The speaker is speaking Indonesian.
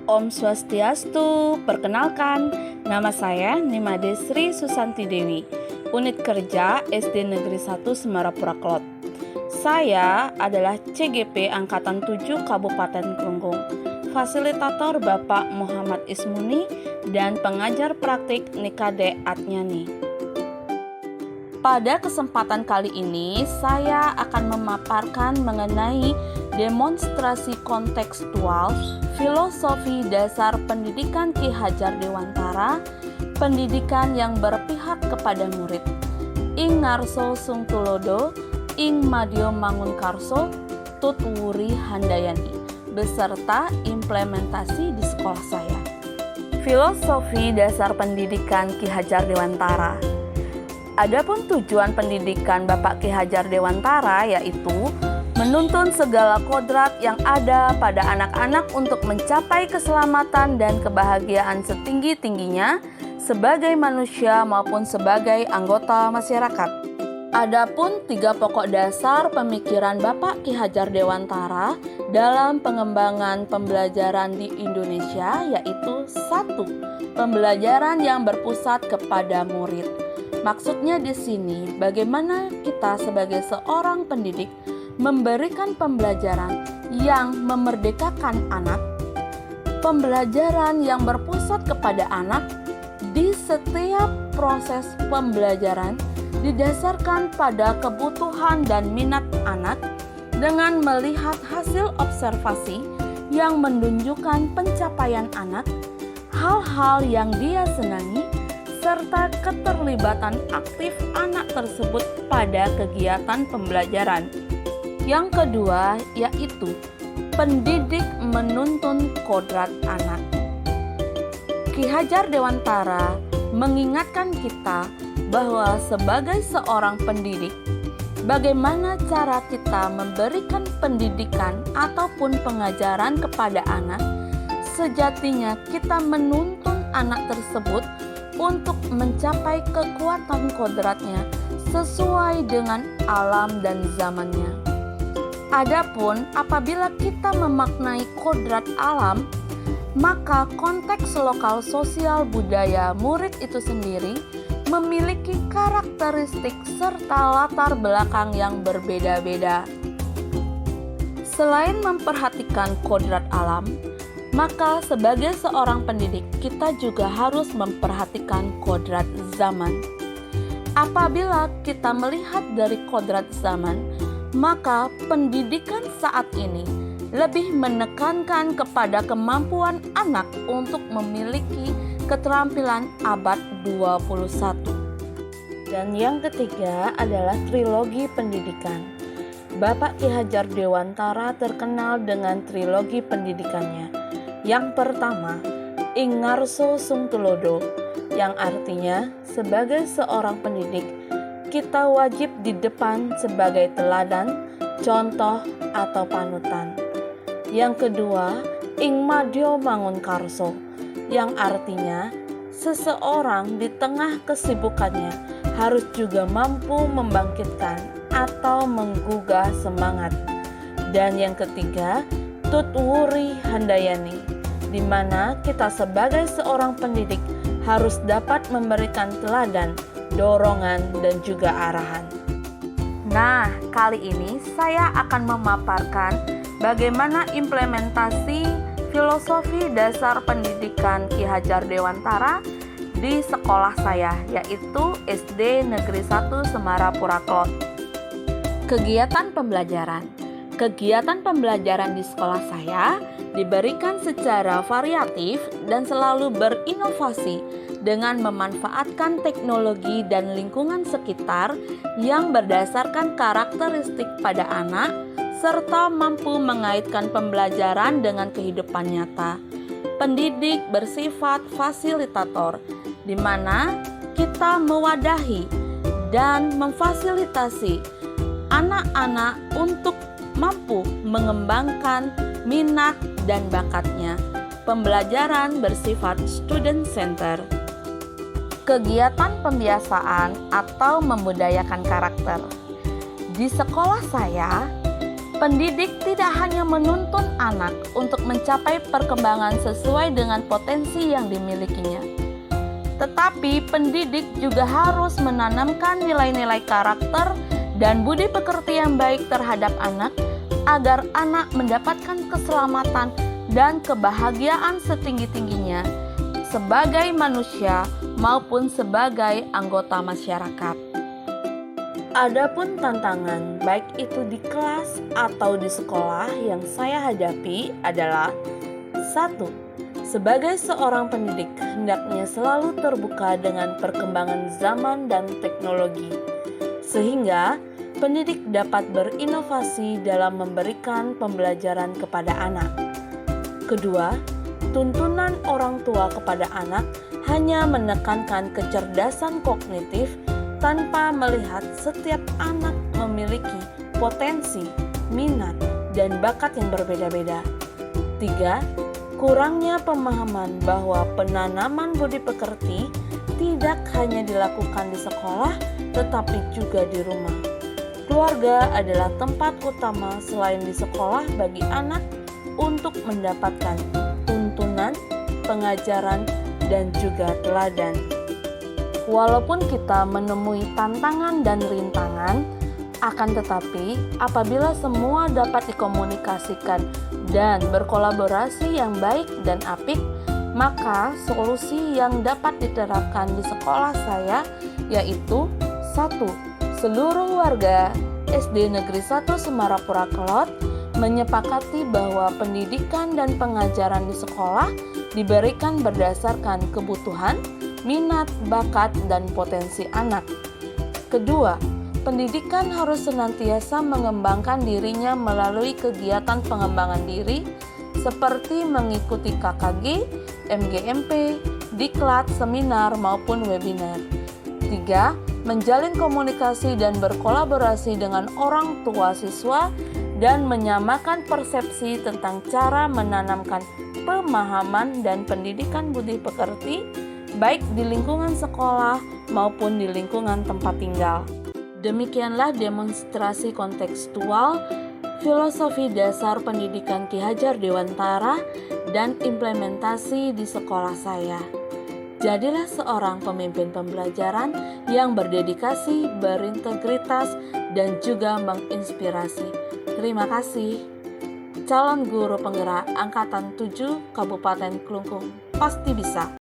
Om Swastiastu, perkenalkan, nama saya Nimade Sri Susanti Dewi, Unit Kerja SD Negeri 1 Semarapura Klot. Saya adalah CGP Angkatan 7 Kabupaten Klungkung, fasilitator Bapak Muhammad Ismuni dan pengajar praktik Nikade Atnyani. Pada kesempatan kali ini, saya akan memaparkan mengenai demonstrasi kontekstual filosofi dasar pendidikan Ki Hajar Dewantara, pendidikan yang berpihak kepada murid. Ing ngarso sung tulodo, ing madyo mangunkarso, tut wuri handayani, beserta implementasi di sekolah saya. Filosofi dasar pendidikan Ki Hajar Dewantara. Adapun tujuan pendidikan Bapak Ki Hajar Dewantara yaitu menuntun segala kodrat yang ada pada anak-anak untuk mencapai keselamatan dan kebahagiaan setinggi-tingginya sebagai manusia maupun sebagai anggota masyarakat. Adapun 3 pokok dasar pemikiran Bapak Ki Hajar Dewantara dalam pengembangan pembelajaran di Indonesia yaitu 1. Pembelajaran yang berpusat kepada murid. Maksudnya di sini bagaimana kita sebagai seorang pendidik memberikan pembelajaran yang memerdekakan anak, pembelajaran yang berpusat kepada anak di setiap proses pembelajaran didasarkan pada kebutuhan dan minat anak dengan melihat hasil observasi yang menunjukkan pencapaian anak, hal-hal yang dia senangi, serta keterlibatan aktif anak tersebut pada kegiatan pembelajaran. Yang kedua yaitu pendidik menuntun kodrat anak. Ki Hajar Dewantara mengingatkan kita bahwa sebagai seorang pendidik, bagaimana cara kita memberikan pendidikan ataupun pengajaran kepada anak, sejatinya kita menuntun anak tersebut untuk mencapai kekuatan kodratnya sesuai dengan alam dan zamannya. Adapun apabila kita memaknai kodrat alam, maka konteks lokal sosial budaya murid itu sendiri memiliki karakteristik serta latar belakang yang berbeda-beda. Selain memperhatikan kodrat alam, maka sebagai seorang pendidik kita juga harus memperhatikan kodrat zaman. Apabila kita melihat dari kodrat zaman, maka pendidikan saat ini lebih menekankan kepada kemampuan anak untuk memiliki keterampilan abad 21. Dan yang ketiga adalah trilogi pendidikan. Bapak Ki Hajar Dewantara terkenal dengan trilogi pendidikannya. Yang pertama, ing ngarso sung tulodo, yang artinya sebagai seorang pendidik, kita wajib di depan sebagai teladan, contoh atau panutan. Yang kedua, ing madyo mangunkarso, yang artinya seseorang di tengah kesibukannya harus juga mampu membangkitkan atau menggugah semangat. Dan yang ketiga, tut wuri handayani, di mana kita sebagai seorang pendidik harus dapat memberikan teladan, dorongan, dan juga arahan. Nah, kali ini saya akan memaparkan bagaimana implementasi filosofi dasar pendidikan Ki Hajar Dewantara di sekolah saya, yaitu SD Negeri 1 Semarapura Klot. Kegiatan pembelajaran. Kegiatan pembelajaran di sekolah saya diberikan secara variatif dan selalu berinovasi dengan memanfaatkan teknologi dan lingkungan sekitar yang berdasarkan karakteristik pada anak serta mampu mengaitkan pembelajaran dengan kehidupan nyata. Pendidik bersifat fasilitator, di mana kita mewadahi dan memfasilitasi anak-anak untuk mampu mengembangkan minat dan bakatnya. Pembelajaran bersifat student center. Kegiatan pembiasaan atau membudayakan karakter. Di sekolah saya, Pendidik tidak hanya menuntun anak untuk mencapai perkembangan sesuai dengan potensi yang dimilikinya, tetapi pendidik juga harus menanamkan nilai-nilai karakter dan budi pekerti yang baik terhadap anak agar anak mendapatkan keselamatan dan kebahagiaan setinggi-tingginya sebagai manusia maupun sebagai anggota masyarakat. Adapun tantangan baik itu di kelas atau di sekolah yang saya hadapi adalah 1. Sebagai seorang pendidik, hendaknya selalu terbuka dengan perkembangan zaman dan teknologi, sehingga pendidik dapat berinovasi dalam memberikan pembelajaran kepada anak. Kedua, tuntunan orang tua kepada anak hanya menekankan kecerdasan kognitif tanpa melihat setiap anak memiliki potensi, minat, dan bakat yang berbeda-beda. 3. Kurangnya pemahaman bahwa penanaman budi pekerti tidak hanya dilakukan di sekolah, tetapi juga di rumah. Keluarga adalah tempat utama selain di sekolah bagi anak untuk mendapatkan tuntunan, pengajaran, dan juga teladan. Walaupun kita menemui tantangan dan rintangan, akan tetapi apabila semua dapat dikomunikasikan dan berkolaborasi yang baik dan apik, maka solusi yang dapat diterapkan di sekolah saya yaitu 1. Seluruh warga SD Negeri 1 Semarapura Kelot menyepakati bahwa pendidikan dan pengajaran di sekolah diberikan berdasarkan kebutuhan, minat, bakat, dan potensi anak. Kedua, pendidikan harus senantiasa mengembangkan dirinya melalui kegiatan pengembangan diri seperti mengikuti KKG, MGMP, diklat, seminar, maupun webinar. 3. Menjalin komunikasi dan berkolaborasi dengan orang tua siswa dan menyamakan persepsi tentang cara menanamkan pemahaman dan pendidikan budi pekerti baik di lingkungan sekolah maupun di lingkungan tempat tinggal. Demikianlah demonstrasi kontekstual filosofi dasar pendidikan Ki Hajar Dewantara dan implementasi di sekolah saya. Jadilah seorang pemimpin pembelajaran yang berdedikasi, berintegritas, dan juga menginspirasi. Terima kasih. Calon guru penggerak Angkatan 7 Kabupaten Klungkung. Pasti bisa.